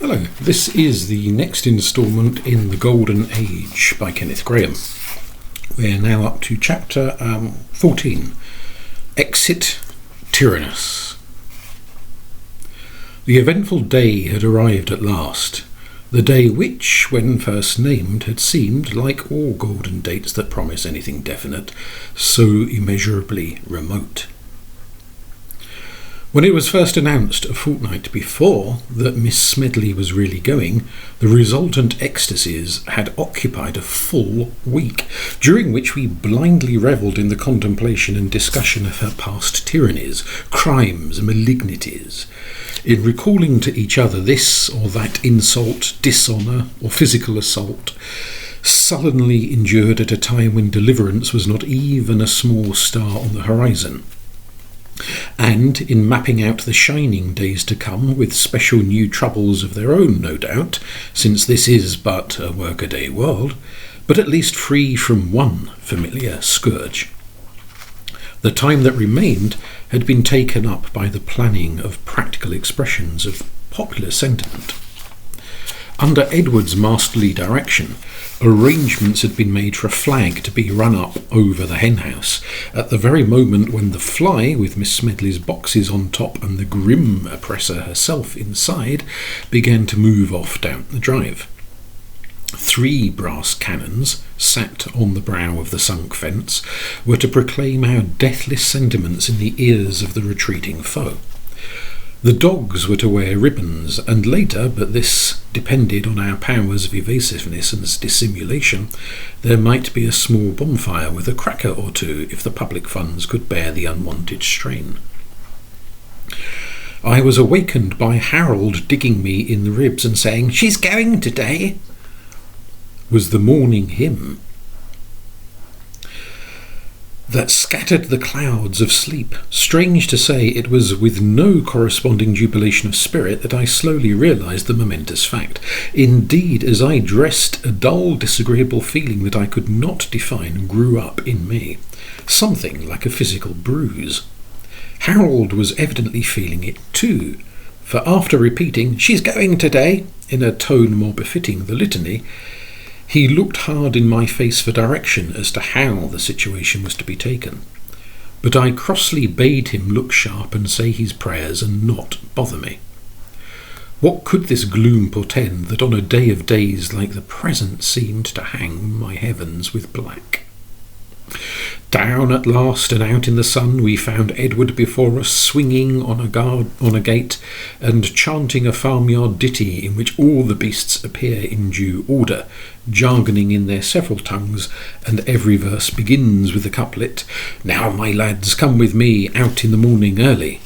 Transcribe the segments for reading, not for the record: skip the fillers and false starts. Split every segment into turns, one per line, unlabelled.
Hello, this is the next instalment in The Golden Age by Kenneth Grahame. We're now up to chapter 14, Exit Tyrannus. The eventful day had arrived at last, the day which, when first named, had seemed, like all golden dates that promise anything definite, so immeasurably remote. When it was first announced a fortnight before that Miss Smedley was really going, the resultant ecstasies had occupied a full week, during which we blindly revelled in the contemplation and discussion of her past tyrannies, crimes, malignities, in recalling to each other this or that insult, dishonour, or physical assault, sullenly endured at a time when deliverance was not even a small star on the horizon. And in mapping out the shining days to come, with special new troubles of their own, no doubt, since this is but a workaday world, but at least free from one familiar scourge. The time that remained had been taken up by the planning of practical expressions of popular sentiment. Under Edward's masterly direction, arrangements had been made for a flag to be run up over the henhouse at the very moment when the fly, with Miss Smedley's boxes on top and the grim oppressor herself inside, began to move off down the drive. 3 brass cannons, sat on the brow of the sunk fence, were to proclaim our deathless sentiments in the ears of the retreating foe. The dogs were to wear ribbons, and later, but this depended on our powers of evasiveness and dissimulation, there might be a small bonfire with a cracker or two if the public funds could bear the unwanted strain. I was awakened by Harold digging me in the ribs and saying, "She's going today," was the morning hymn that scattered the clouds of sleep. Strange to say, it was with no corresponding jubilation of spirit that I slowly realised the momentous fact. Indeed, as I dressed, a dull, disagreeable feeling that I could not define grew up in me, something like a physical bruise. Harold was evidently feeling it too, for after repeating, "She's going today," in a tone more befitting the litany, he looked hard in my face for direction as to how the situation was to be taken. But I crossly bade him look sharp and say his prayers and not bother me. What could this gloom portend that on a day of days like the present seemed to hang my heavens with black? Down at last and out in the sun, we found Edward before us, swinging on a gate and chanting a farmyard ditty in which all the beasts appear in due order, jargoning in their several tongues, and every verse begins with the couplet, "Now, my lads, come with me out in the morning early."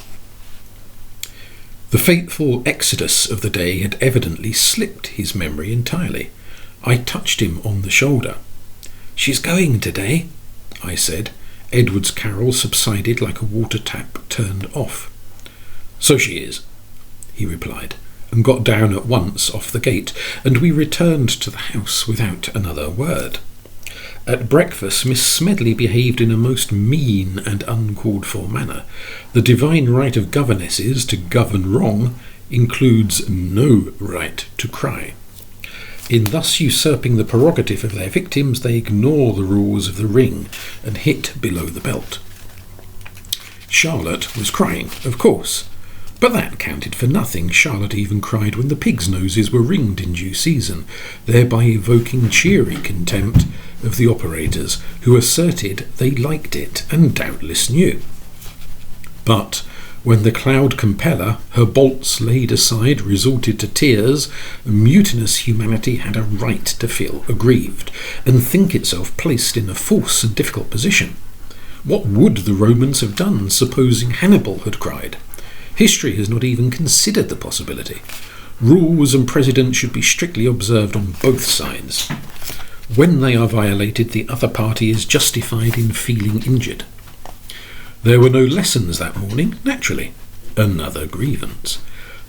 The fateful exodus of the day had evidently slipped his memory entirely. I touched him on the shoulder. "She's going today," I said. Edward's carol subsided like a water tap turned off. "So she is," he replied, and got down at once off the gate, and we returned to the house without another word. At breakfast, Miss Smedley behaved in a most mean and uncalled-for manner. The divine right of governesses to govern wrong includes no right to cry. In thus usurping the prerogative of their victims, they ignore the rules of the ring and hit below the belt. Charlotte was crying, of course, but that counted for nothing. Charlotte even cried when the pigs' noses were ringed in due season, thereby evoking cheery contempt of the operators, who asserted they liked it and doubtless knew. But when the cloud compeller, her bolts laid aside, resorted to tears, mutinous humanity had a right to feel aggrieved, and think itself placed in a false and difficult position. What would the Romans have done, supposing Hannibal had cried? History has not even considered the possibility. Rules and precedents should be strictly observed on both sides. When they are violated, the other party is justified in feeling injured. There were no lessons that morning, naturally. Another grievance.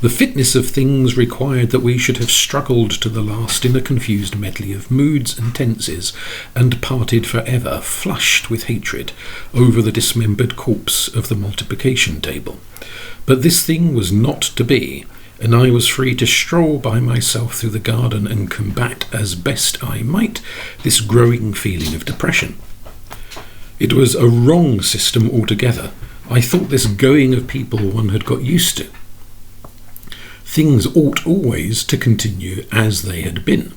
The fitness of things required that we should have struggled to the last in a confused medley of moods and tenses, and parted forever, flushed with hatred, over the dismembered corpse of the multiplication table. But this thing was not to be, and I was free to stroll by myself through the garden and combat as best I might this growing feeling of depression. It was a wrong system altogether. I thought this going of people one had got used to. Things ought always to continue as they had been.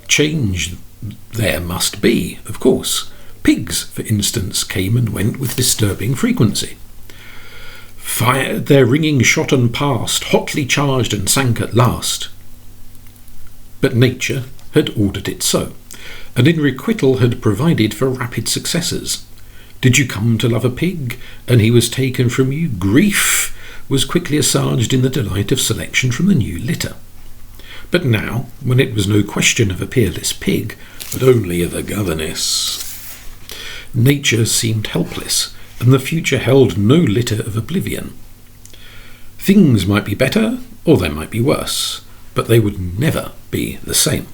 Change there must be, of course. Pigs, for instance, came and went with disturbing frequency. Fired their ringing shot and passed, hotly charged and sank at last. But nature had ordered it so, and in requital had provided for rapid successors. Did you come to love a pig, and he was taken from you, grief was quickly assuaged in the delight of selection from the new litter. But now, when it was no question of a peerless pig, but only of a governess, nature seemed helpless, and the future held no litter of oblivion. Things might be better, or they might be worse, but they would never be the same.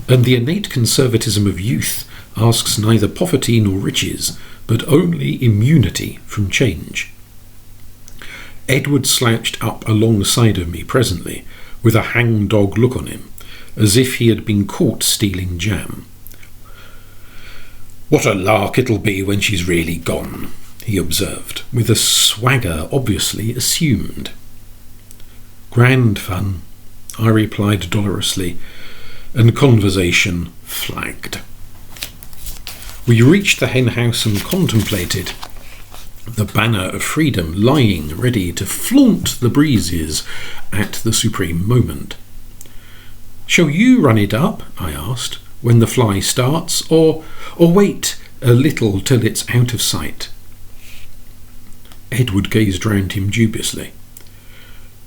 And the innate conservatism of youth asks neither poverty nor riches, but only immunity from change. Edward slouched up alongside of me presently, with a hang-dog look on him, as if he had been caught stealing jam. "What a lark it'll be when she's really gone," he observed, with a swagger obviously assumed. "Grand fun," I replied dolorously, and conversation flagged. We reached the hen house and contemplated the banner of freedom lying ready to flaunt the breezes at the supreme moment. "Shall you run it up," I asked, "when the fly starts, or wait a little till it's out of sight?" Edward gazed round him dubiously.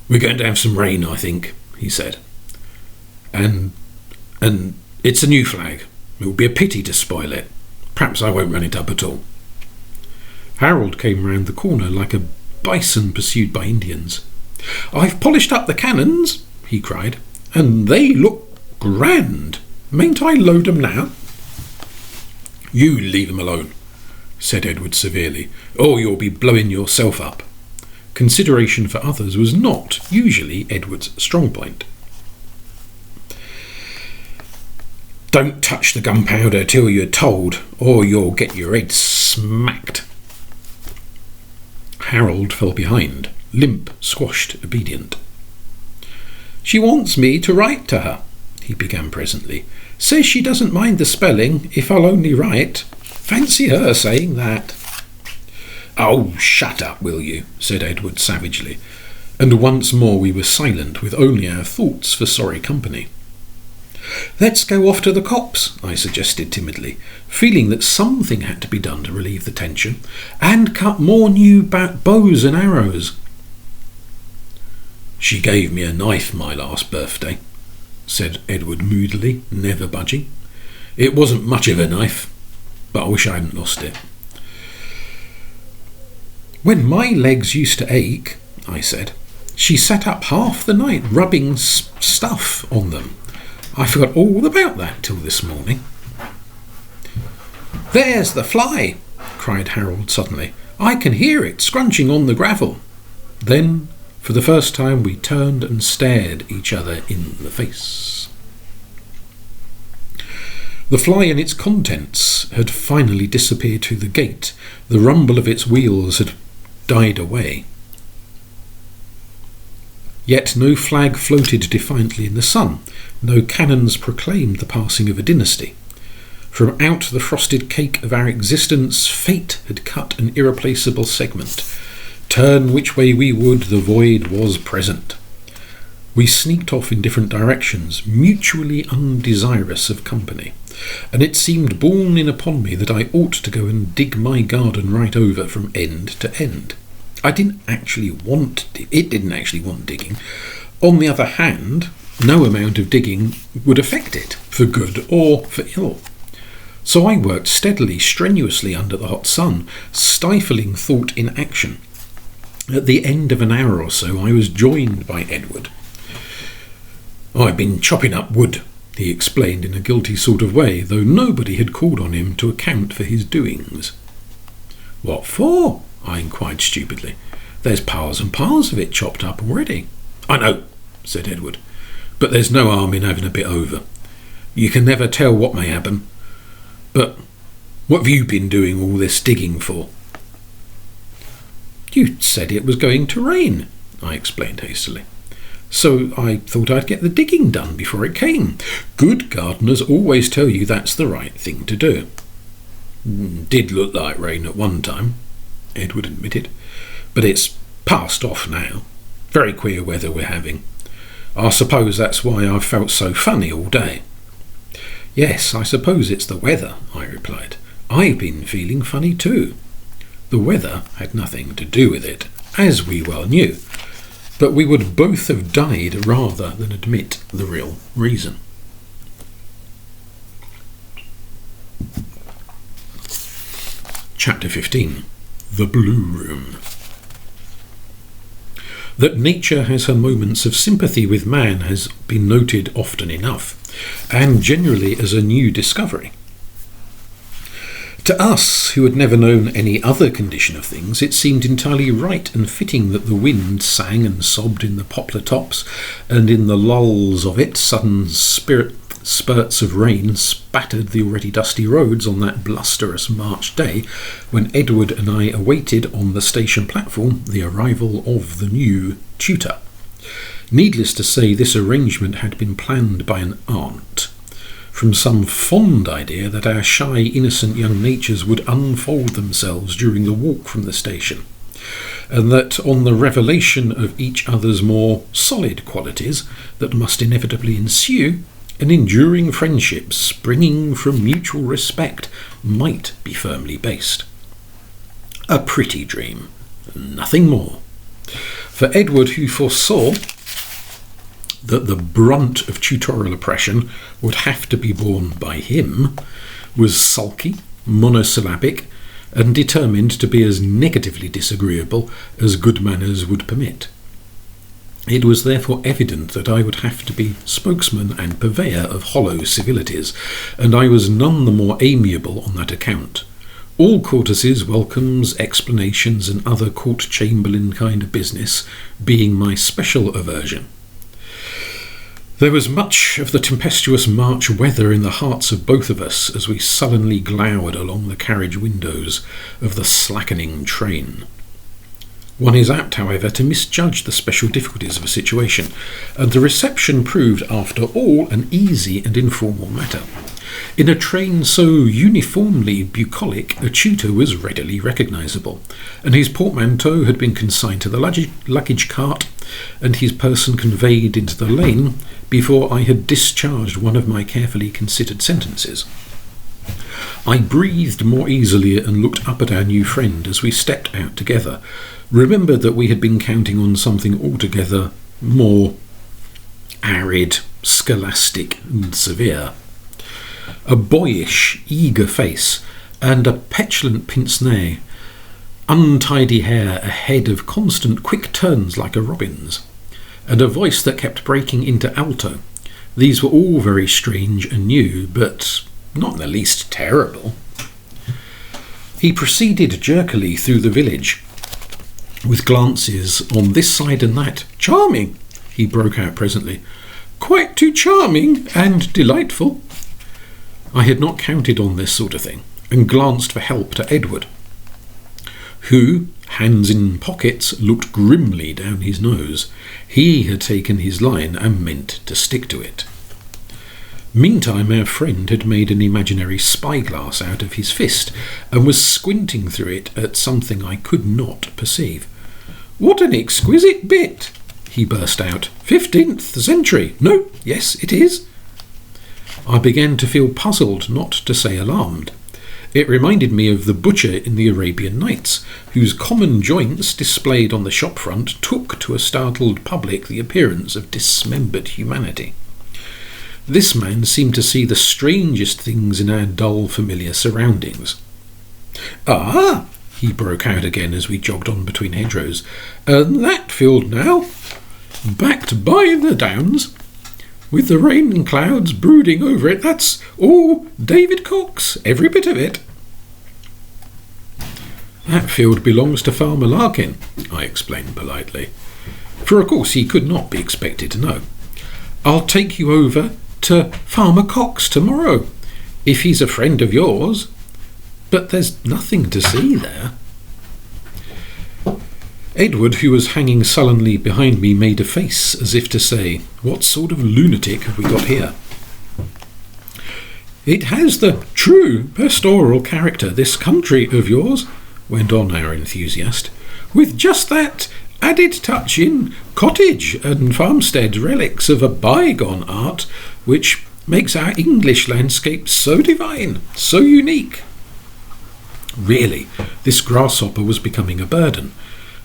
"We're going to have some rain, I think," he said. And it's a new flag. It would be a pity to spoil it. Perhaps I won't run it up at all." Harold came round the corner like a bison pursued by Indians. "I've polished up the cannons," he cried, "and they look grand. Mayn't I load 'em now?" "You leave 'em alone," said Edward severely, "or you'll be blowing yourself up." Consideration for others was not usually Edward's strong point. "Don't touch the gunpowder till you're told, or you'll get your head smacked." Harold fell behind, limp, squashed, obedient. "She wants me to write to her," he began presently. "Says she doesn't mind the spelling if I'll only write. Fancy her saying that." "Oh, shut up, will you?" said Edward savagely, and once more we were silent, with only our thoughts for sorry company. "Let's go off to the copse," I suggested timidly, feeling that something had to be done to relieve the tension, "and cut more new bows and arrows." "She gave me a knife my last birthday," said Edward moodily, never budging. "It wasn't much of a knife, but I wish I hadn't lost it." "When my legs used to ache," I said, "she sat up half the night rubbing stuff on them. I forgot all about that till this morning." "There's the fly," cried Harold suddenly. "I can hear it scrunching on the gravel." Then, for the first time, we turned and stared each other in the face. The fly and its contents had finally disappeared through the gate. The rumble of its wheels had died away. Yet no flag floated defiantly in the sun, no cannons proclaimed the passing of a dynasty. From out the frosted cake of our existence, fate had cut an irreplaceable segment. Turn which way we would, the void was present. We sneaked off in different directions, mutually undesirous of company, and it seemed borne in upon me that I ought to go and dig my garden right over from end to end. It didn't actually want digging. On the other hand, no amount of digging would affect it, for good or for ill. So I worked steadily, strenuously under the hot sun, stifling thought in action. At the end of an hour or so, I was joined by Edward. "I've been chopping up wood," he explained in a guilty sort of way, though nobody had called on him to account for his doings. "What for?" I inquired stupidly. "There's piles and piles of it chopped up already." "I know," said Edward. "But there's no harm in having a bit over. You can never tell what may happen. But what have you been doing all this digging for?" "You said it was going to rain," I explained hastily. "So I thought I'd get the digging done before it came. Good gardeners always tell you that's the right thing to do." "Did look like rain at one time," Edward admitted. "But it's passed off now. Very queer weather we're having. I suppose that's why I've felt so funny all day." "Yes, I suppose it's the weather," I replied. "I've been feeling funny too." The weather had nothing to do with it, as we well knew, but we would both have died rather than admit the real reason. Chapter 15. The Blue Room. That nature has her moments of sympathy with man has been noted often enough, and generally as a new discovery. To us, who had never known any other condition of things, it seemed entirely right and fitting that the wind sang and sobbed in the poplar tops, and in the lulls of it sudden spurts of rain spattered the already dusty roads on that blusterous March day when Edward and I awaited on the station platform the arrival of the new tutor. Needless to say, this arrangement had been planned by an aunt, from some fond idea that our shy, innocent young natures would unfold themselves during the walk from the station, and that on the revelation of each other's more solid qualities that must inevitably ensue, an enduring friendship springing from mutual respect might be firmly based. A pretty dream, nothing more. For Edward, who foresaw that the brunt of tutorial oppression would have to be borne by him, was sulky, monosyllabic, and determined to be as negatively disagreeable as good manners would permit. It was therefore evident that I would have to be spokesman and purveyor of hollow civilities, and I was none the more amiable on that account. All courtesies, welcomes, explanations, and other court chamberlain kind of business being my special aversion. There was much of the tempestuous March weather in the hearts of both of us as we sullenly glowered along the carriage windows of the slackening train. One is apt, however, to misjudge the special difficulties of a situation, and the reception proved, after all, an easy and informal matter. In a train so uniformly bucolic, a tutor was readily recognisable, and his portmanteau had been consigned to the luggage cart, and his person conveyed into the lane before I had discharged one of my carefully considered sentences. I breathed more easily and looked up at our new friend as we stepped out together, remembered that we had been counting on something altogether more arid, scholastic, and severe. A boyish, eager face, and a petulant pince-nez, untidy hair, a head of constant quick turns like a robin's, and a voice that kept breaking into alto. These were all very strange and new, but not in the least terrible. He proceeded jerkily through the village, with glances on this side and that. "Charming," he broke out presently. "Quite too charming and delightful." I had not counted on this sort of thing, and glanced for help to Edward, who, hands in pockets, looked grimly down his nose. He had taken his line and meant to stick to it. Meantime, our friend had made an imaginary spyglass out of his fist, and was squinting through it at something I could not perceive. "What an exquisite bit!" he burst out. 15th century. No, yes, it is." I began to feel puzzled, not to say alarmed. It reminded me of the butcher in the Arabian Nights, whose common joints displayed on the shop front took to a startled public the appearance of dismembered humanity. This man seemed to see the strangest things in our dull, familiar surroundings. "Ah!" he broke out again as we jogged on between hedgerows. "And that field now, backed by the downs, with the rain clouds brooding over it, that's all David Cox, every bit of it." "That field belongs to Farmer Larkin," I explained politely. for of course he could not be expected to know. "I'll take you over to Farmer Cox tomorrow, if he's a friend of yours. But there's nothing to see there." Edward, who was hanging sullenly behind me, made a face as if to say, "What sort of lunatic have we got here?" "It has the true pastoral character, this country of yours," went on our enthusiast, "with just that added touch in cottage and farmstead relics of a bygone art which makes our English landscape so divine, so unique." Really, this grasshopper was becoming a burden.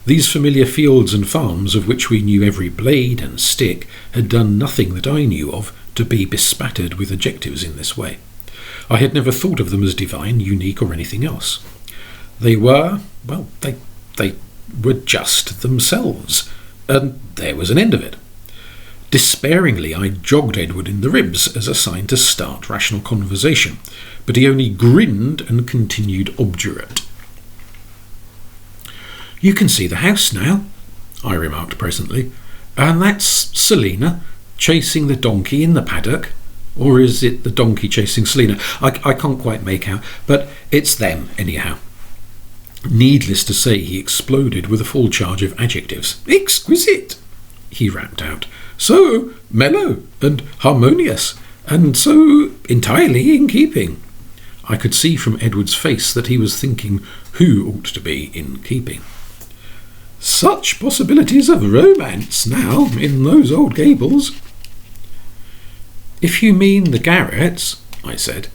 These familiar fields and farms, of which we knew every blade and stick, had done nothing that I knew of to be bespattered with adjectives in this way. I had never thought of them as divine, unique, or anything else. They were, well, they were just themselves, and there was an end of it. Despairingly, I jogged Edward in the ribs as a sign to start rational conversation, but he only grinned and continued obdurate. "You can see the house now," I remarked presently, "and that's Selina chasing the donkey in the paddock. Or is it the donkey chasing Selina? I can't quite make out, but it's them anyhow." Needless to say, he exploded with a full charge of adjectives. "Exquisite," he rapped out. "So mellow and harmonious, and so entirely in keeping." I could see from Edward's face that he was thinking who ought to be in keeping. "Such possibilities of romance now in those old gables." "If you mean the garrets," I said,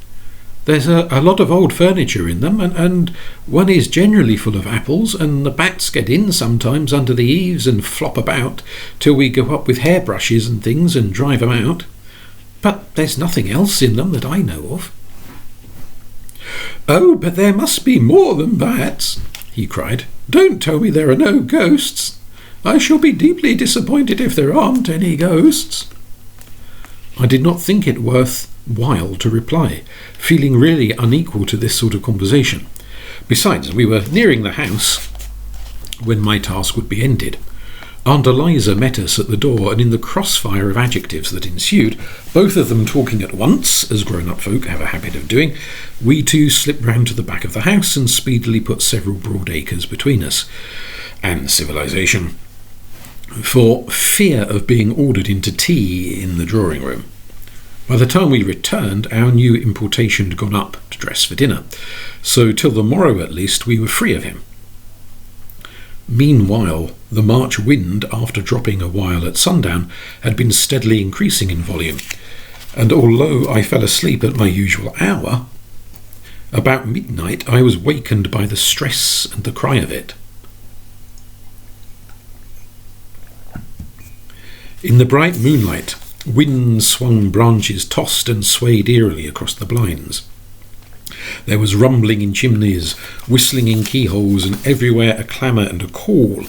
"there's a lot of old furniture in them, and one is generally full of apples, and the bats get in sometimes under the eaves and flop about till we go up with hairbrushes and things and drive them out. But there's nothing else in them that I know of." "Oh, but there must be more than bats," he cried. "Don't tell me there are no ghosts. I shall be deeply disappointed if there aren't any ghosts." I did not think it worth while to reply, feeling really unequal to this sort of conversation. Besides, we were nearing the house when my task would be ended. Aunt Eliza met us at the door, and in the crossfire of adjectives that ensued, both of them talking at once, as grown-up folk have a habit of doing, we two slipped round to the back of the house and speedily put several broad acres between us and civilization, for fear of being ordered into tea in the drawing-room. By the time we returned, our new importation had gone up to dress for dinner, so till the morrow at least we were free of him. Meanwhile, the March wind, after dropping a while at sundown, had been steadily increasing in volume, and although I fell asleep at my usual hour, about midnight I was wakened by the stress and the cry of it. In the bright moonlight, wind-swung branches tossed and swayed eerily across the blinds. There was rumbling in chimneys, whistling in keyholes, and everywhere a clamour and a call.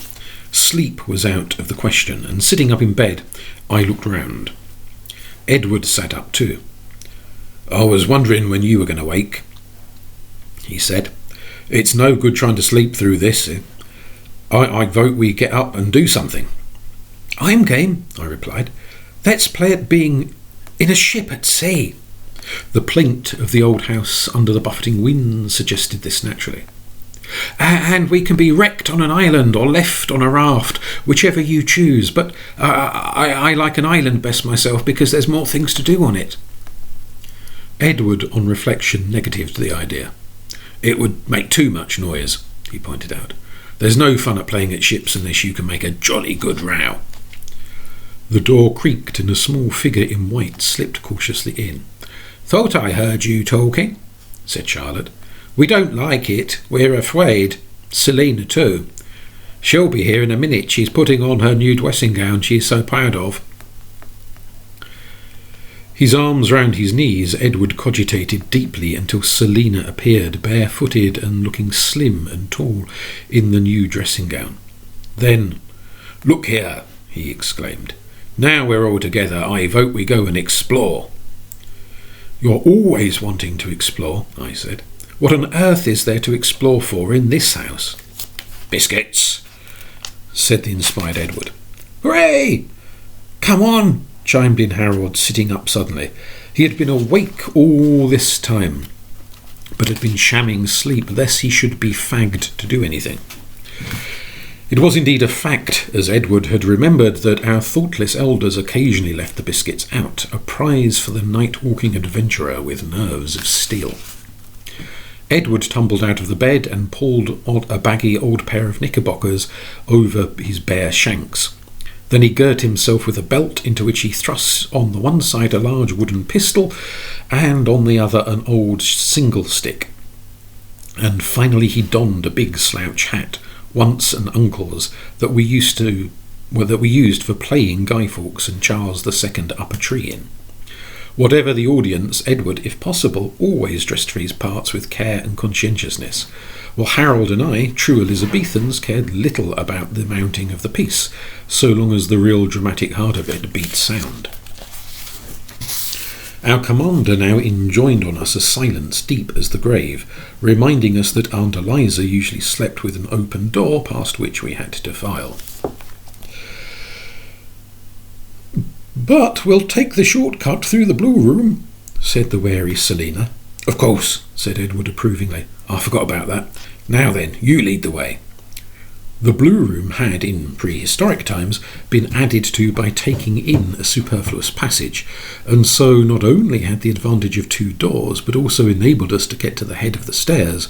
Sleep was out of the question, and sitting up in bed, I looked round. Edward sat up too. "I was wondering when you were going to wake," he said. "It's no good trying to sleep through this. I vote we get up and do something." "I'm game," I replied. "Let's play at being in a ship at sea." The plaint of the old house under the buffeting wind suggested this naturally. "And we can be wrecked on an island or left on a raft, whichever you choose, but I like an island best myself because there's more things to do on it." Edward, on reflection, negatived the idea. "It would make too much noise," he pointed out. "There's no fun at playing at ships unless you can make a jolly good row." The door creaked and a small figure in white slipped cautiously in. "Thought I heard you talking," said Charlotte. "We don't like it. We're afraid. Selina too. She'll be here in a minute. She's putting on her new dressing gown she's so proud of." His arms round his knees, Edward cogitated deeply until Selina appeared, barefooted and looking slim and tall in the new dressing gown. Then, "Look here," he exclaimed. "Now we're all together, I vote we go and explore." "You're always wanting to explore," I said. "What on earth is there to explore for in this house?" "Biscuits," said the inspired Edward. Hooray! Come on, chimed in Harold, sitting up suddenly. He had been awake all this time, but had been shamming sleep lest he should be fagged to do anything. It was indeed a fact, as Edward had remembered, that our thoughtless elders occasionally left the biscuits out, a prize for the night-walking adventurer with nerves of steel. Edward tumbled out of the bed and pulled a baggy old pair of knickerbockers over his bare shanks. Then he girt himself with a belt into which he thrust on the one side a large wooden pistol and on the other an old single stick. And finally he donned a big slouch hat, once an uncle's, that we used for playing Guy Fawkes and Charles II up a tree in. Whatever the audience, Edward, if possible, always dressed for his parts with care and conscientiousness, while Harold and I, true Elizabethans, cared little about the mounting of the piece, so long as the real dramatic heart of it beat sound. Our commander now enjoined on us a silence deep as the grave, reminding us that Aunt Eliza usually slept with an open door past which we had to file. "But we'll take the short cut through the blue room," said the wary Selina. "Of course," said Edward approvingly. "I forgot about that. Now then, you lead the way." The blue room had, in prehistoric times, been added to by taking in a superfluous passage, and so not only had the advantage of two doors, but also enabled us to get to the head of the stairs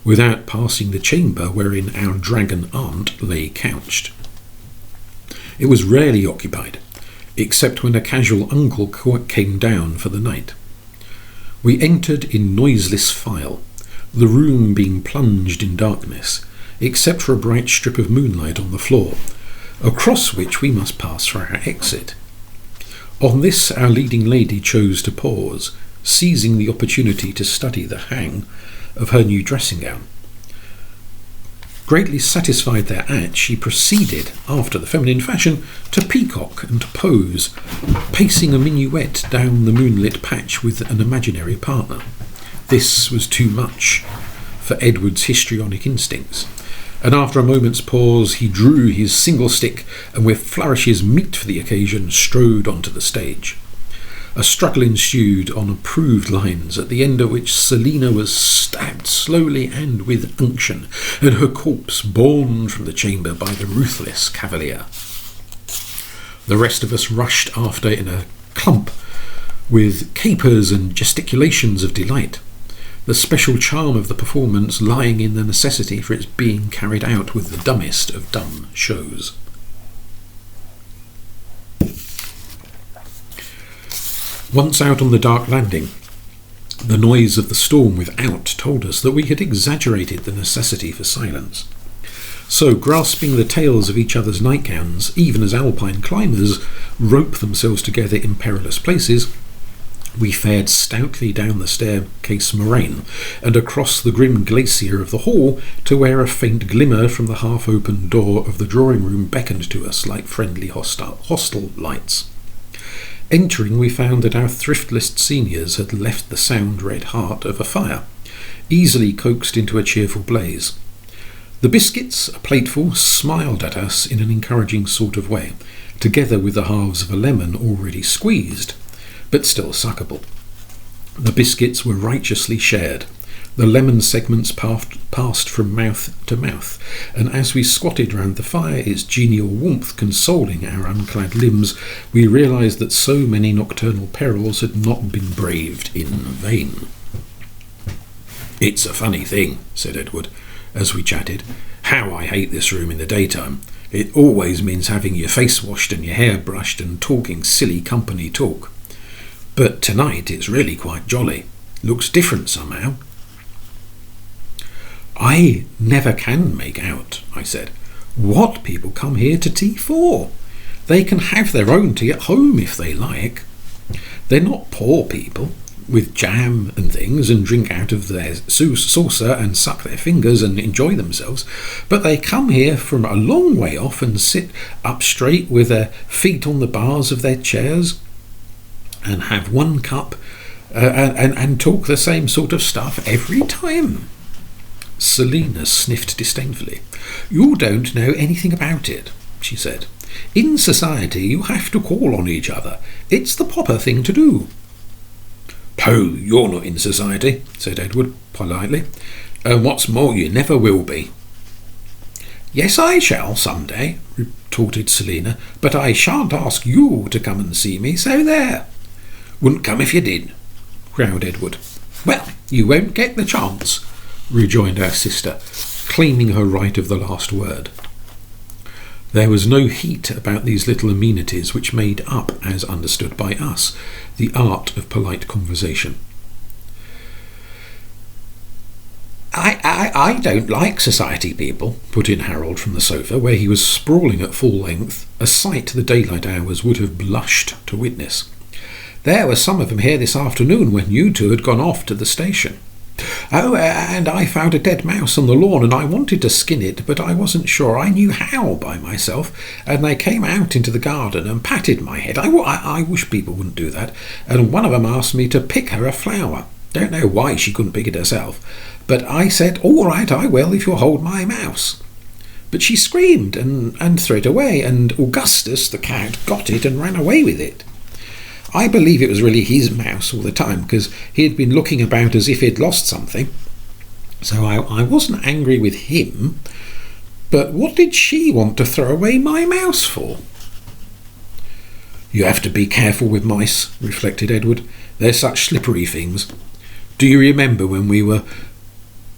without passing the chamber wherein our dragon aunt lay couched. It was rarely occupied, except when a casual uncle came down for the night. We entered in noiseless file, the room being plunged in darkness, except for a bright strip of moonlight on the floor, across which we must pass for our exit. On this our leading lady chose to pause, seizing the opportunity to study the hang of her new dressing gown. Greatly satisfied thereat, she proceeded, after the feminine fashion, to peacock and pose, pacing a minuet down the moonlit patch with an imaginary partner. This was too much for Edward's histrionic instincts, and after a moment's pause he drew his single stick and with flourishes meet for the occasion strode onto the stage. A struggle ensued on approved lines, at the end of which Selina was stabbed slowly and with unction, and her corpse borne from the chamber by the ruthless cavalier. The rest of us rushed after in a clump, with capers and gesticulations of delight, the special charm of the performance lying in the necessity for its being carried out with the dumbest of dumb shows. Once out on the dark landing, the noise of the storm without told us that we had exaggerated the necessity for silence. So, grasping the tails of each other's nightgowns, even as alpine climbers rope themselves together in perilous places, we fared stoutly down the staircase moraine and across the grim glacier of the hall to where a faint glimmer from the half-open door of the drawing-room beckoned to us like friendly hostel lights. Entering, we found that our thriftless seniors had left the sound red heart of a fire, easily coaxed into a cheerful blaze. The biscuits, a plateful, smiled at us in an encouraging sort of way, together with the halves of a lemon already squeezed, but still suckable. The biscuits were righteously shared. The lemon segments passed from mouth to mouth, and as we squatted round the fire, its genial warmth consoling our unclad limbs, we realised that so many nocturnal perils had not been braved in vain. "It's a funny thing," said Edward, as we chatted, "how I hate this room in the daytime. It always means having your face washed and your hair brushed and talking silly company talk. But tonight it's really quite jolly. Looks different somehow." "I never can make out," I said, "what people come here to tea for. They can have their own tea at home if they like. They're not poor people, with jam and things, and drink out of their saucer and suck their fingers and enjoy themselves, but they come here from a long way off and sit up straight with their feet on the bars of their chairs and have one cup and talk the same sort of stuff every time." Selina sniffed disdainfully. "You don't know anything about it," she said. In society you have to call on each other. It's the proper thing to do." "Pooh, you're not in society," said Edward politely. "And what's more, you never will be." "Yes, I shall some day," retorted Selina, "but I shan't ask you to come and see me, so there." "Wouldn't come if you did," growled Edward. "Well, you won't get the chance," rejoined our sister, claiming her right of the last word. There was no heat about these little amenities which made up, as understood by us, the art of polite conversation. I don't like society people," put in Harold from the sofa, where he was sprawling at full length, a sight the daylight hours would have blushed to witness. "There were some of them here this afternoon when you two had gone off to the station. Oh, and I found a dead mouse on the lawn, and I wanted to skin it, but I wasn't sure I knew how by myself, and they came out into the garden and patted my head. I wish people wouldn't do that, and one of them asked me to pick her a flower. Don't know why she couldn't pick it herself, but I said, 'All right, I will, if you'll hold my mouse.' But she screamed and threw it away, and Augustus, the cat, got it and ran away with it. I believe it was really his mouse all the time, because he had been looking about as if he'd lost something. So I wasn't angry with him, but what did she want to throw away my mouse for?" "You have to be careful with mice," reflected Edward. "They're such slippery things. Do you remember when we were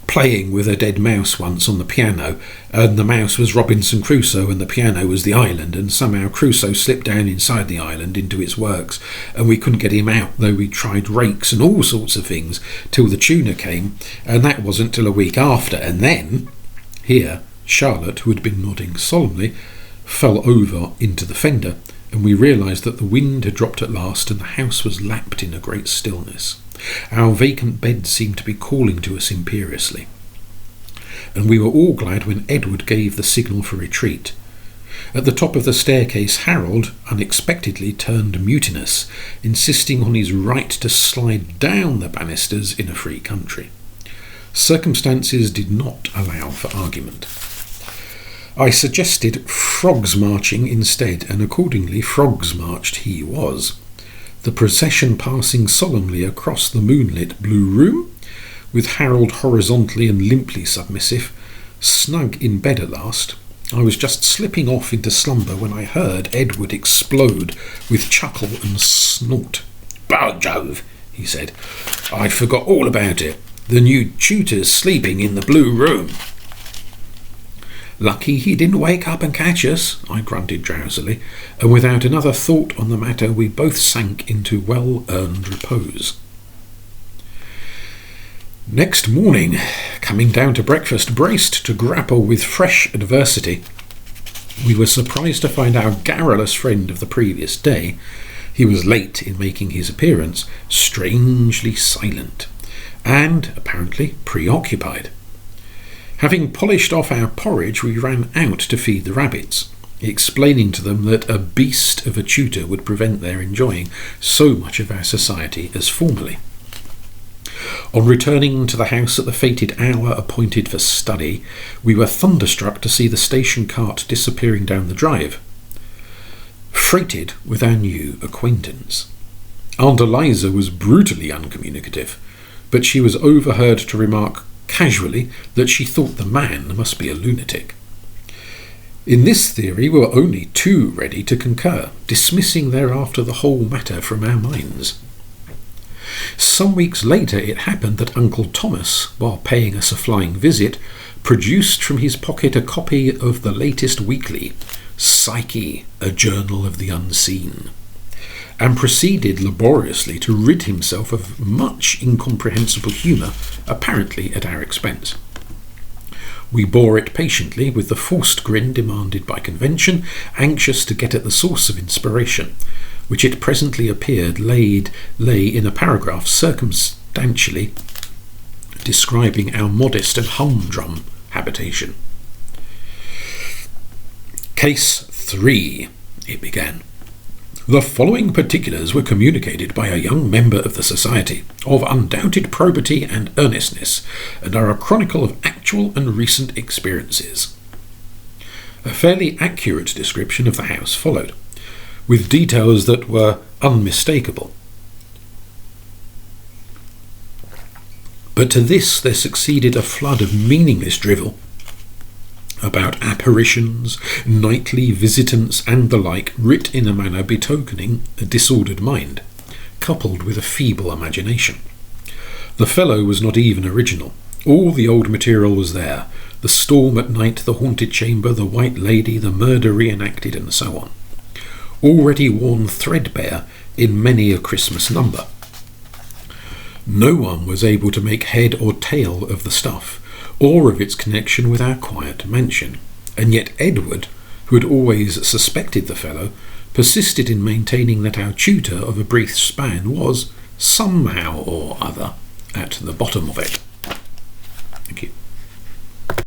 playing with a dead mouse once on the piano, and the mouse was Robinson Crusoe and the piano was the island, and somehow Crusoe slipped down inside the island into its works, and we couldn't get him out, though we tried rakes and all sorts of things, till the tuner came, and that wasn't till a week after, and then—" Here Charlotte, who had been nodding solemnly, fell over into the fender, and we realised that the wind had dropped at last, and the house was lapped in a great stillness. Our vacant bed seemed to be calling to us imperiously, and we were all glad when Edward gave the signal for retreat. At the top of the staircase, Harold unexpectedly turned mutinous, insisting on his right to slide down the banisters in a free country. Circumstances did not allow for argument. I suggested frogs marching instead, and accordingly frogs marched he was, the procession passing solemnly across the moonlit blue room, with Harold horizontally and limply submissive, snug in bed at last. I was just slipping off into slumber when I heard Edward explode with chuckle and snort. "By Jove," he said, "I'd forgot all about it. The new tutor's sleeping in the blue room." "Lucky he didn't wake up and catch us," I grunted drowsily, and without another thought on the matter we both sank into well-earned repose. Next morning, coming down to breakfast braced to grapple with fresh adversity, we were surprised to find our garrulous friend of the previous day — he was late in making his appearance — strangely silent, and apparently preoccupied. Having polished off our porridge, we ran out to feed the rabbits, explaining to them that a beast of a tutor would prevent their enjoying so much of our society as formerly. On returning to the house at the fated hour appointed for study, we were thunderstruck to see the station cart disappearing down the drive, freighted with our new acquaintance. Aunt Eliza was brutally uncommunicative, but she was overheard to remark casually that she thought the man must be a lunatic. In this theory we were only too ready to concur, dismissing thereafter the whole matter from our minds. Some weeks later it happened that Uncle Thomas, while paying us a flying visit, produced from his pocket a copy of the latest weekly, Psyche, a Journal of the Unseen, and proceeded laboriously to rid himself of much incomprehensible humour, apparently at our expense. We bore it patiently, with the forced grin demanded by convention, anxious to get at the source of inspiration, which it presently appeared lay in a paragraph circumstantially describing our modest and humdrum habitation. "Case 3, it began. "The following particulars were communicated by a young member of the Society, of undoubted probity and earnestness, and are a chronicle of actual and recent experiences. A fairly accurate description of the house followed, with details that were unmistakable. But to this there succeeded a flood of meaningless drivel about apparitions, nightly visitants, and the like, writ in a manner betokening a disordered mind, coupled with a feeble imagination. The fellow was not even original. All the old material was there: the storm at night, the haunted chamber, the white lady, the murder reenacted, and so on, already worn threadbare in many a Christmas number. No one was able to make head or tail of the stuff, or of its connection with our quiet mansion, and yet Edward, who had always suspected the fellow, persisted in maintaining that our tutor of a brief span was, somehow or other, at the bottom of it.